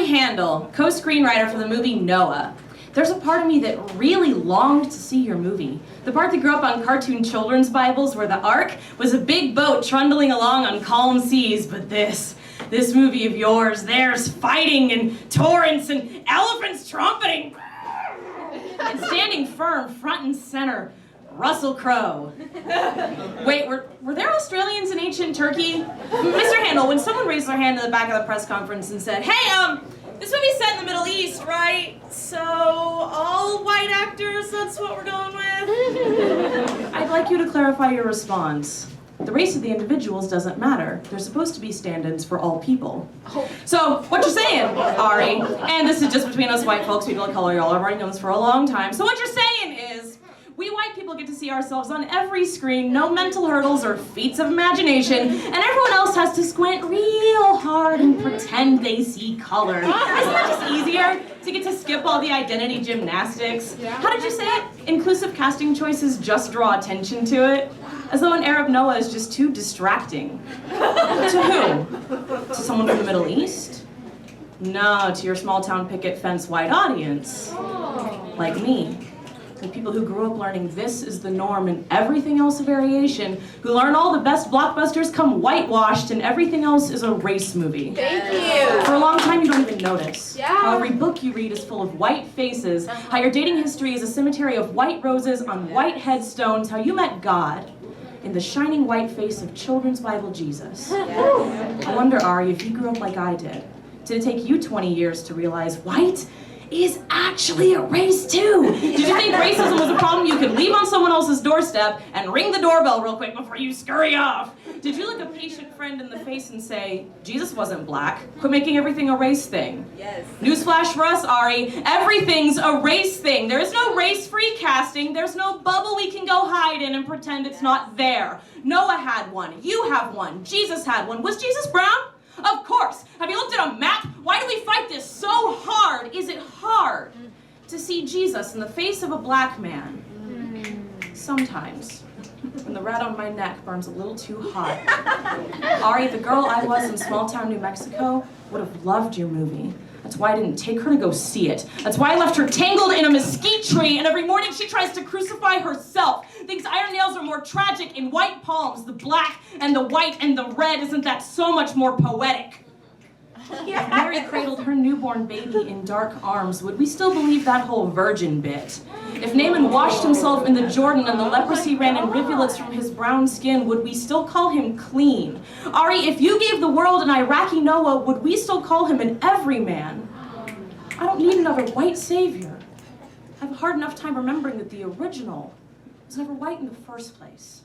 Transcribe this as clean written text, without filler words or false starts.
Handel, co-screenwriter for the movie Noah. There's a part of me that really longed to see your movie. The part that grew up on cartoon children's Bibles where the Ark was a big boat trundling along on calm seas, but this movie of yours, there's fighting and torrents and elephants trumpeting. And standing firm, front and center, Russell Crowe. Wait, were there Australians in ancient Turkey? Mr. Handel, when someone raised their hand in the back of the press conference and said, hey, this movie's set in the Middle East, right? So, all white actors, that's what we're going with? I'd like you to clarify your response. The race of the individuals doesn't matter. There's supposed to be stand-ins for all people. So, what you're saying, Ari, and this is just between us white folks, people of color, y'all have already known this for a long time. So what you're saying is, we white people get to see ourselves on every screen, no mental hurdles or feats of imagination, and everyone else has to squint real hard and pretend they see color. Isn't that just easier to get to skip all the identity gymnastics? How did you say it? Inclusive casting choices just draw attention to it? As though an Arab Noah is just too distracting. To who? To someone from the Middle East? No, to your small town picket fence white audience. Like me. The people who grew up learning this is the norm and everything else a variation, who learn all the best blockbusters come whitewashed and everything else is a race movie. Thank you. For a long time you don't even notice. Yeah. How every book you read is full of white faces, how your dating history is a cemetery of white roses on white headstones, how you met God in the shining white face of children's Bible Jesus. I wonder, Ari, if you grew up like I did it take you 20 years to realize white is actually a race too? Did you think racism was a problem you could leave on someone else's doorstep and ring the doorbell real quick before you scurry off? Did you look a patient friend in the face and say, Jesus wasn't black, quit making everything a race thing? Yes. Newsflash for us, Ari, everything's a race thing. There is no race-free casting, there's no bubble we can go hide in and pretend it's not there. Noah had one, you have one, Jesus had one. Was Jesus brown? Of course. Have you looked at a map? Why do we fight this so hard? Is it hard to see Jesus in the face of a black man? Sometimes, when the rat on my neck burns a little too hot. Ari, the girl I was in small town New Mexico would have loved your movie. That's why I didn't take her to go see it. That's why I left her tangled in a mesquite tree, and every morning she tries to crucify herself. Thinks iron nails are more tragic in white palms, the black and the white and the red. Isn't that so much more poetic? If Mary cradled her newborn baby in dark arms, would we still believe that whole virgin bit? If Naaman washed himself in the Jordan and the leprosy ran in rivulets from his brown skin, would we still call him clean? Ari, if you gave the world an Iraqi Noah, would we still call him an everyman? I don't need another white savior. I have a hard enough time remembering that the original was never white in the first place.